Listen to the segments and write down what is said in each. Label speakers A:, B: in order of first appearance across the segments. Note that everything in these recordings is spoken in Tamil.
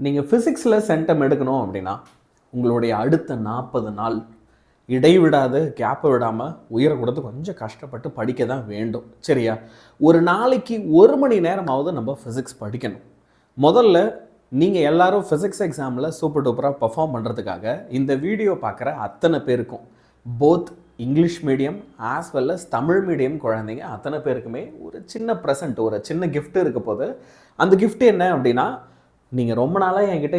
A: நீங்கள் ஃபிசிக்ஸில் சென்டம் எடுக்கணும் அப்படின்னா உங்களுடைய அடுத்த 40 நாள் இடைவிடாத கேப்பை விடாமல் உயிரை கொடுத்து கொஞ்சம் கஷ்டப்பட்டு படிக்க தான் வேண்டும். சரியா? ஒரு நாளைக்கு 1 மணி நேரமாவது நம்ம ஃபிசிக்ஸ் படிக்கணும். முதல்ல நீங்கள் எல்லாரும் ஃபிசிக்ஸ் எக்ஸாமில் சூப்பர் டூப்பராக பர்ஃபார்ம் பண்ணுறதுக்காக இந்த வீடியோ பார்க்குற அத்தனை பேருக்கும் both English medium as well as Tamil medium குழந்தைங்க அத்தனை பேருக்குமே ஒரு சின்ன ப்ரெசன்ட், ஒரு சின்ன கிஃப்ட் இருக்க போது. அந்த கிஃப்ட் என்ன அப்படின்னா, நீங்கள் ரொம்ப நாளாக என்கிட்ட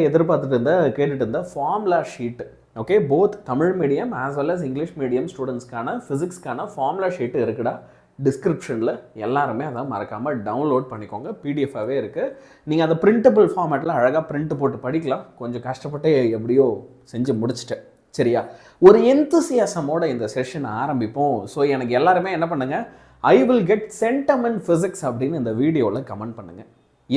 A: கேட்டுட்டு இருந்த formula sheet. Okay, both Tamil medium as well as English medium ஸ்டூடெண்ட்ஸ்க்கான ஃபிசிக்ஸ்க்கான ஃபார்முலா ஷீட்டு இருக்குடா டிஸ்கிரிப்ஷனில். எல்லாருமே அதை மறக்காமல் டவுன்லோட் பண்ணிக்கோங்க. பிடிஎஃபாகவே இருக்குது. நீங்கள் அதை பிரிண்டபிள் ஃபார்மேட்டில் அழகாக பிரிண்ட் போட்டு படிக்கலாம். கொஞ்சம் கஷ்டப்பட்டு எப்படியோ செஞ்சு முடிச்சிட்டேன். சரியா? ஒரு எந்தூசியாசமோட இந்த செஷன் ஆரம்பிப்போம். ஸோ எனக்கு எல்லாருமே என்ன பண்ணுங்கள், I will get centum in physics அப்படின்னு இந்த வீடியோவில் கமெண்ட் பண்ணுங்கள்.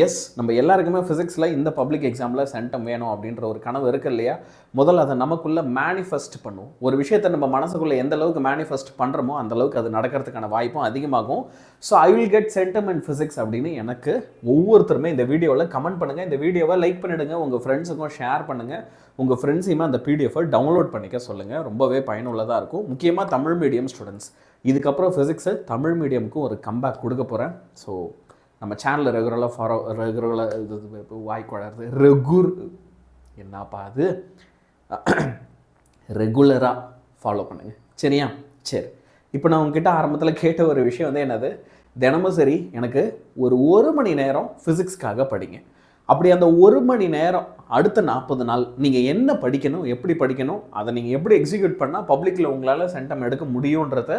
A: எஸ், நம்ம எல்லாருக்குமே ஃபிசிக்ஸில் இந்த பப்ளிக் எக்ஸாமில் சென்டம் வேணும் அப்படின்ற ஒரு கனவு இருக்குது இல்லையா? முதல்ல அதை நமக்குள்ளே மேனிஃபெஸ்ட் பண்ணுவோம். ஒரு விஷயத்தை நம்ம மனசுக்குள்ளே எந்த அளவுக்கு மேனிஃபெஸ்ட் பண்ணுறோமோ அந்த அளவுக்கு அது நடக்கிறதுக்கான வாய்ப்பும் அதிகமாகும். So I will get centum in physics அப்படின்னு எனக்கு ஒவ்வொருத்தருமே இந்த வீடியோவில் கமெண்ட் பண்ணுங்கள். இந்த வீடியோவை லைக் பண்ணிவிடுங்க, உங்கள் ஃப்ரெண்ட்ஸுக்கும் ஷேர் பண்ணுங்கள், உங்கள் ஃப்ரெண்ட்ஸையுமே அந்த பிடிஎஃபை டவுன்லோட் பண்ணிக்க சொல்லுங்கள். ரொம்பவே பயனுள்ளதாக இருக்கும். முக்கியமாக தமிழ் மீடியம் ஸ்டூடெண்ட்ஸ். இதுக்கப்புறம் ஃபிசிக்ஸை தமிழ் மீடியமுக்கும் ஒரு கம்பேக் கொடுக்க போகிறேன். ஸோ நம்ம சேனலில் ரெகுலராக என்னப்பா அது ரெகுலராக ஃபாலோ பண்ணுங்கள். சரியா? சரி, இப்போ நான் உங்ககிட்ட ஆரம்பத்தில் கேட்ட ஒரு விஷயம் வந்து என்னது, தினமும் சரி எனக்கு ஒரு மணி நேரம் ஃபிசிக்ஸ்க்காக படிங்க. அப்படி அந்த 1 மணி நேரம் அடுத்த 40 நாள் நீங்கள் என்ன படிக்கணும், எப்படி படிக்கணும், அதை நீங்கள் எப்படி எக்ஸிக்யூட் பண்ணால் பப்ளிக்கில் உங்களால் சென்டம் எடுக்க முடியுன்றத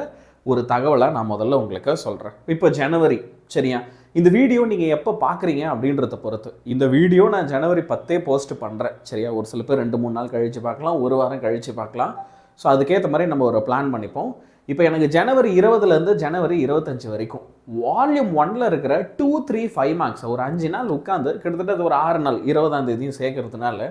A: ஒரு தகவலாக நான் முதல்ல உங்களுக்கு சொல்கிறேன். இப்போ ஜனவரி. சரியா? இந்த வீடியோ நீங்கள் எப்போ பார்க்குறீங்க அப்படின்றத பொறுத்து. இந்த வீடியோ நான் ஜனவரி 10 போஸ்ட் பண்ணுறேன். சரியா? ஒரு சில பேர் 2-3 நாள் கழித்து பார்க்கலாம், ஒரு வாரம் கழித்து பார்க்கலாம். ஸோ அதுக்கேற்ற மாதிரி நம்ம ஒரு பிளான் பண்ணிப்போம். இப்போ எனக்கு ஜனவரி 20 ஜனவரி 25 வரைக்கும் வால்யூம் 1 இருக்கிற 2, 3, 5 மார்க்ஸ் ஒரு 5 நாள் உட்காந்து, கிட்டத்தட்ட ஒரு 6 நாள் 20ஆம் தேதியும் சேர்க்கறதுனால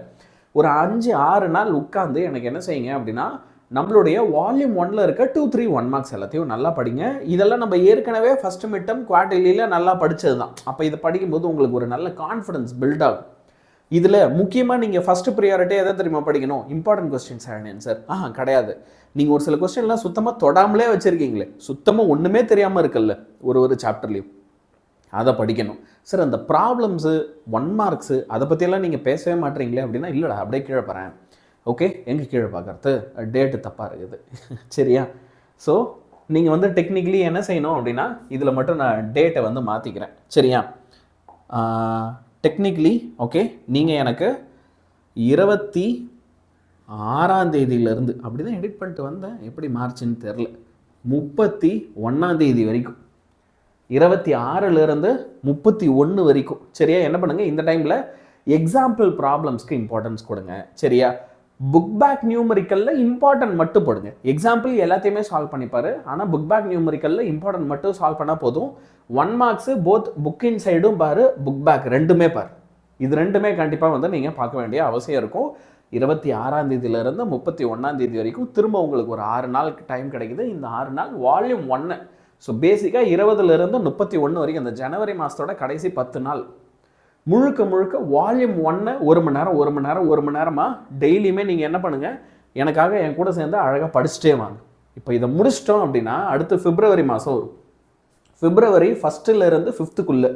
A: ஒரு 5-6 நாள் உட்காந்து எனக்கு என்ன செய்யுங்க அப்படின்னா, நம்மளுடைய வால்யூம் 1 இருக்க 2, 3, 1 மார்க்ஸ் எல்லாத்தையும் நல்லா படிங்க. இதெல்லாம் நம்ம ஏற்கனவே ஃபஸ்ட்டு மிட்டம் குவார்டர்லியில் நல்லா படித்தது தான். அப்போ இதை படிக்கும்போது உங்களுக்கு ஒரு நல்ல கான்ஃபிடன்ஸ் பில்ட் ஆகும். இதில் முக்கியமாக நீங்கள் ஃபஸ்ட்டு ப்ரியாரிட்டி எதை தெரியுமா படிக்கணும்? Important questions and answer. கடையாது. நீங்கள் ஒரு சில கொஸ்டின்லாம் சுத்தமாக தொடாமலே வச்சுருக்கீங்களே, சுத்தமாக ஒன்றுமே தெரியாமல் இருக்குல்ல ஒரு சாப்டர்லேயும், அதை படிக்கணும். சார், அந்த ப்ராப்ளம்ஸு 1 மார்க்ஸு அதை பற்றியெல்லாம் நீங்கள் பேசவே மாட்டீங்களே அப்படின்னா, இல்லைடா அப்படியே கீழே போகிறேன். ஓகே, எங்கே கீழே பார்க்குறது, டேட்டு தப்பாக இருக்குது. சரியா? ஸோ நீங்கள் வந்து டெக்னிக்கலி என்ன செய்யணும் அப்படின்னா, இதில் மட்டும் நான் டேட்டை வந்து மாற்றிக்கிறேன். சரியா? டெக்னிக்கலி ஓகே, நீங்கள் எனக்கு 26ஆம் தேதியிலேருந்து அப்படி தான் எடிட் பண்ணிட்டு வந்தேன், எப்படி மார்ச்சுன்னு தெரில, 31ஆம் தேதி வரைக்கும், 26லேருந்து 31 வரைக்கும். சரியா? என்ன பண்ணுங்கள், இந்த டைமில் எக்ஸாம்பிள் ப்ராப்ளம்ஸ்க்கு இம்பார்ட்டன்ஸ் கொடுங்க. சரியா? புக் பேக் நியூமரிக்கலில் இம்பார்ட்டன்ட் மட்டும் போடுங்க. எக்ஸாம்பிள் எல்லாத்தையுமே சால்வ் பண்ணிப்பார், ஆனால் புக் பேக் நியூமரிக்கலில் இம்பார்ட்டன்ட் மட்டும் சால்வ் பண்ணால் போதும். 1 மார்க்ஸு போத் புக் இன் சைடும் பாரு, புக் பேக் ரெண்டுமே பாரு. இது ரெண்டுமே கண்டிப்பாக வந்து நீங்கள் பார்க்க வேண்டிய அவசியம் இருக்கும். 26ஆம் தேதியிலேருந்து 31ஆம் தேதி வரைக்கும் திரும்ப உங்களுக்கு ஒரு 6 நாளுக்கு டைம் கிடைக்குது. இந்த 6 நாள் வால்யூம் 1. ஸோ பேசிக்காக 20லேருந்து 31 வரைக்கும் இந்த ஜனவரி மாதத்தோட கடைசி 10 நாள் முழுக்க வால்யூம் 1 1 மணி நேரமாக டெய்லியுமே நீங்கள் என்ன பண்ணுங்கள், எனக்காக என் கூட சேர்ந்து அழகாக படிச்சுட்டே வாங்க. இப்போ இதை முடிச்சிட்டோம் அப்படின்னா அடுத்து பிப்ரவரி மாதம் வரும். பிப்ரவரி 1லேருந்து 5க்குள்ளே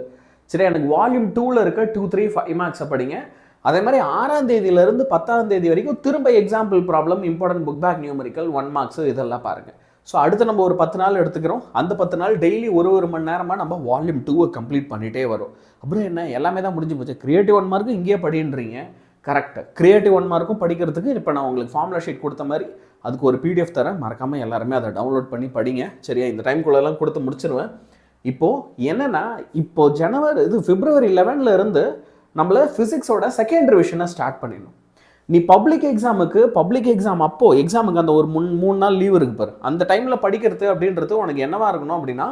A: சரி எனக்கு வால்யூம் 2 இருக்க 2, 3, 5 மார்க்ஸை படிங்க. அதே மாதிரி 6ஆம் தேதியிலேருந்து 10ஆம் தேதி வரைக்கும் திரும்ப example problem, important book back numerical, 1 marks இதெல்லாம் பாருங்கள். ஸோ அடுத்து நம்ம ஒரு 10 நாள் எடுத்துக்கிறோம். அந்த 10 நாள் டெய்லி ஒரு மணி நேரமாக நம்ம வால்யூம் 2 கம்ப்ளீட் பண்ணிகிட்டே வரும். அப்புறம் என்ன, எல்லாமே தான் முடிஞ்சு போச்சு. கிரியேட்டிவ் 1 மார்க்கும் இங்கேயே படின்றீங்க. கரெக்டாக கிரியேட்டிவ் 1 மார்க்கும் படிக்கிறதுக்கு இப்போ நான் உங்களுக்கு ஃபார்முலா ஷீட் கொடுத்த மாதிரி அதுக்கு ஒரு பிடிஎஃப் தரேன். மறக்காமல் எல்லாருமே அதை டவுன்லோட் பண்ணி படிங்க. சரியா? இந்த டைம்குள்ளெல்லாம் கொடுத்து முடிச்சிருவேன். இப்போது என்னென்னா, இப்போது பிப்ரவரி 11லேருந்து நம்மளை ஃபிசிக்ஸோட செகண்ட் ரிவிஷனை ஸ்டார்ட் பண்ணிடணும். நீ பப்ளிக் எக்ஸாம் அப்போது எக்ஸாமுக்கு அந்த ஒரு 3 நாள் லீவ் இருக்கு பாரு, அந்த டைமில் படிக்கிறது அப்படின்றது உனக்கு என்னவா இருக்கணும் அப்படின்னா,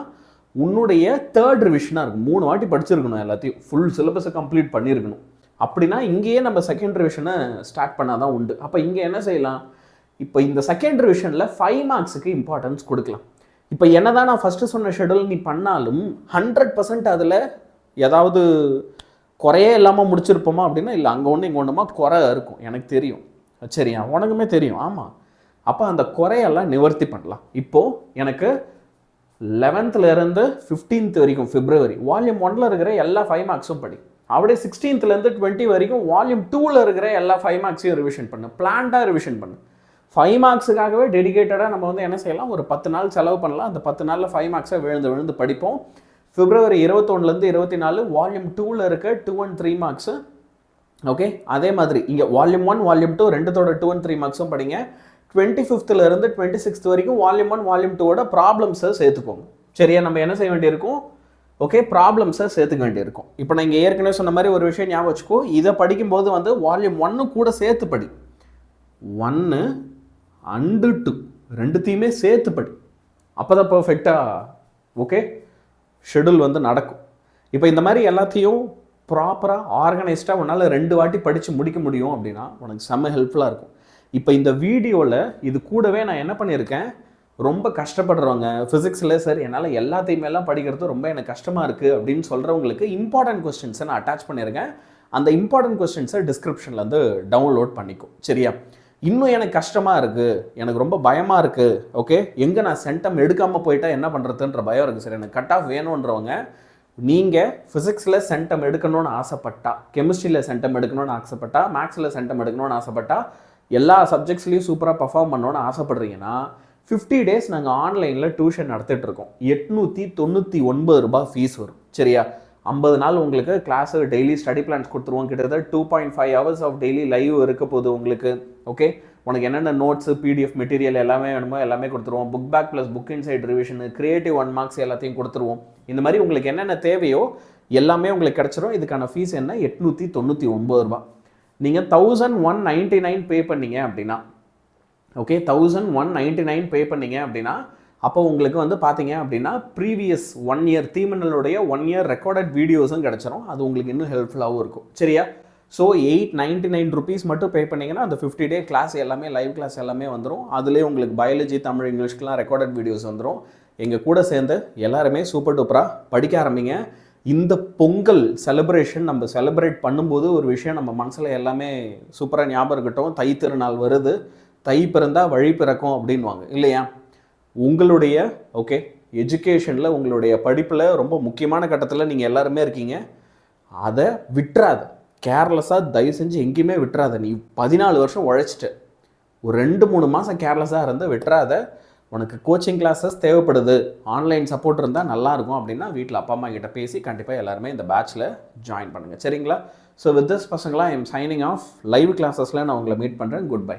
A: உன்னுடைய 3rd ரிவிஷனாக இருக்கும். 3 வாட்டி படிச்சிருக்கணும், எல்லாத்தையும் ஃபுல் சிலபஸை கம்ப்ளீட் பண்ணியிருக்கணும். அப்படின்னா இங்கேயே நம்ம செகண்ட் ரிவிஷனை ஸ்டார்ட் பண்ணால் தான் உண்டு. அப்போ இங்கே என்ன செய்யலாம், இப்போ இந்த செகண்ட் ரிவிஷனில் 5 மார்க்ஸுக்கு இம்பார்ட்டன்ஸ் கொடுக்கலாம். இப்போ என்ன தான் நான் ஃபஸ்ட்டு சொன்ன ஷெடியூல் நீ பண்ணாலும் 100% அதில் ஏதாவது குறையே இல்லாமல் முடிச்சிருப்போமா அப்படின்னா இல்லை, அங்கே ஒன்று இங்கே ஒன்றுமா குறை இருக்கும், எனக்கு தெரியும். சரியா, உனக்குமே தெரியும். ஆமாம். அப்போ அந்த குறையெல்லாம் நிவர்த்தி பண்ணலாம். இப்போது எனக்கு 11th to 15th வரைக்கும் பிப்ரவரி வால்யூம் 1ல் இருக்கிற எல்லா 5 மார்க்ஸும் படி. அப்படியே 16th to 20 வரைக்கும் வால்யூம் 2ல் இருக்கிற எல்லா 5 மார்க்ஸையும் ரிவிஷன் பண்ணு. பிளான்டாக ரிவிஷன் பண்ணு. 5 மார்க்ஸுக்காகவே டெடிகேட்டடாக நம்ம வந்து என்ன செய்யலாம், ஒரு 10 நாள் செலவு பண்ணலாம். அந்த 10 நாளில் 5 மார்க்ஸை விழுந்து படிப்போம். பிப்ரவரி 21 to 24 வால்யூம் 2ல் இருக்க 2 and 3 மார்க்ஸு. ஓகே, அதே மாதிரி இங்கே வால்யூம் 1 வால்யூம் 2 ரெண்டுத்தோட 2 and 3 மார்க்ஸும் படிங்க. 25th to 26th வரைக்கும் வால்யூம் 1 வால்யூம் 2ஓட ப்ராப்ளம்ஸை சேர்த்துக்கோங்க. சரியா, நம்ம என்ன செய்ய வேண்டியிருக்கும், ஓகே, ப்ராப்ளம்ஸை சேர்த்துக்க வேண்டியிருக்கும். இப்போ நான் இங்கே ஏற்கனவே சொன்ன மாதிரி ஒரு விஷயம் ஞாபகம் வச்சுக்கோ, இதை படிக்கும்போது வந்து வால்யூம் 1 கூட சேர்த்து படி. 1 and 2 ரெண்டுத்தையுமே சேர்த்து படி. அப்போ தான் பர்ஃபெக்டாக ஓகே ஷெடியூல் வந்து நடக்கும். இப்போ இந்த மாதிரி எல்லாத்தையும் ப்ராப்பராக ஆர்கனைஸ்டாக உன்னால் 2 வாட்டி படித்து முடிக்க முடியும் அப்படின்னா உனக்கு செம்ம ஹெல்ப்ஃபுல்லாக இருக்கும். இப்போ இந்த வீடியோவில் இது கூடவே நான் என்ன பண்ணியிருக்கேன், ரொம்ப கஷ்டப்படுறவங்க ஃபிசிக்ஸில் சார் என்னால் எல்லாத்தையுமேலாம் படிக்கிறது ரொம்ப எனக்கு கஷ்டமாக இருக்குது அப்படின்னு சொல்கிறவங்களுக்கு இம்பார்ட்டன்ட் கொஸ்டின்ஸை நான் அட்டாச் பண்ணியிருக்கேன். அந்த இம்பார்ட்டன்ட் கொஸ்டின்ஸை டிஸ்கிரிப்ஷனில் வந்து டவுன்லோட் பண்ணிக்கும். சரியா, இன்னும் எனக்கு கஷ்டமாக இருக்குது, எனக்கு ரொம்ப பயமாக இருக்குது, ஓகே, எங்கே நான் சென்டம் எடுக்காமல் போயிட்டா என்ன பண்ணுறதுன்ற பயம் இருக்குது சார், எனக்கு கட் ஆஃப் வேணுன்றவங்க, நீங்கள் ஃபிசிக்ஸில் சென்டம் எடுக்கணும்னு ஆசைப்பட்டா, கெமிஸ்ட்ரியில் சென்டம் எடுக்கணும்னு ஆசைப்பட்டா, மேக்ஸில் சென்டம் எடுக்கணும்னு ஆசைப்பட்டா, எல்லா சப்ஜெக்ட்ஸ்லையும் சூப்பராக பர்ஃபார்ம் பண்ணணும்னு ஆசைப்படுறீங்கன்னா 50 days நாங்கள் ஆன்லைனில் டியூஷன் நடத்திட்டுருக்கோம். 899 ரூபாய் ஃபீஸ் வரும். சரியா, 50 நாள் உங்களுக்கு கிளாஸு டெய்லி ஸ்டடி பிளான்ஸ் கொடுத்துருவோம். கிட்டத்தட்ட 2.5 hours ஆஃப் டெய்லி லைவ் இருக்க போகுது உங்களுக்கு. ஓகே, உனக்கு என்னென்ன நோட்ஸு பிடிஎஃப் மெட்டீரியல் எல்லாமே வேணுமோ எல்லாமே கொடுத்துருவோம். Book back plus book inside revision, creative 1 marks எல்லாத்தையும் கொடுத்துருவோம். இந்த மாதிரி உங்களுக்கு என்னென்ன தேவையோ எல்லாமே உங்களுக்கு கிடச்சிரும். இதுக்கான ஃபீஸ் என்ன, 899 ரூபாய். நீங்கள் 1199 பே பண்ணீங்க அப்படின்னா, ஓகே, 1199 பே பண்ணீங்க அப்படின்னா அப்போ உங்களுக்கு வந்து பார்த்தீங்க அப்படின்னா ப்ரீவியஸ் 1 year தீமனலுடைய 1 year ரெக்கார்டட் வீடியோஸும் கிடச்சிரும். அது உங்களுக்கு இன்னும் ஹெல்ப்ஃபுல்லாகவும் இருக்கும். சரியா, ஸோ 899 rupees மட்டும் பே பண்ணிங்கன்னா அந்த 50 day கிளாஸ் எல்லாமே லைவ் கிளாஸ் எல்லாமே வந்துடும். அதுலேயே உங்களுக்கு பயாலஜி, தமிழ், இங்கிலீஷ்க்கெலாம் ரெக்கார்டட் வீடியோஸ் வந்துடும். எங்கள் கூட சேர்ந்து எல்லாருமே சூப்பர் டூப்பராக படிக்க ஆரம்பிங்க. இந்த பொங்கல் செலிப்ரேஷன் நம்ம செலிப்ரேட் பண்ணும்போது ஒரு விஷயம் நம்ம மனசில் எல்லாமே சூப்பராக ஞாபகம் இருக்கட்டும். தை திருநாள் வருது, தை பிறந்தால் வழி பிறக்கும் அப்படின்வாங்க இல்லையா. உங்களுடைய ஓகே எஜுகேஷனில், உங்களுடைய படிப்பில் ரொம்ப முக்கியமான கட்டத்தில் நீங்கள் எல்லாருமே இருக்கீங்க. அதை விட்டுறாத, கேர்லெஸ்ஸாக தயவு செஞ்சு எங்கேயுமே விட்டுறாத. நீ 14 வருஷம் உழைச்சிட்டு ஒரு 2-3 மாதம் கேர்லெஸ்ஸாக இருந்து விட்டுறாத. உனக்கு கோச்சிங் கிளாஸஸ் தேவைப்படுது, ஆன்லைன் சப்போர்ட் இருந்தால் நல்லாயிருக்கும் அப்படின்னா வீட்டில் அப்பா அம்மா கிட்ட பேசி கண்டிப்பாக எல்லாருமே இந்த பேட்சில் ஜாயின் பண்ணுங்கள். சரிங்களா, ஸோ வித் திஸ் பசங்களா I am signing off. Live கிளாஸஸில் நான் உங்களை மீட் பண்ணுறேன். Good by.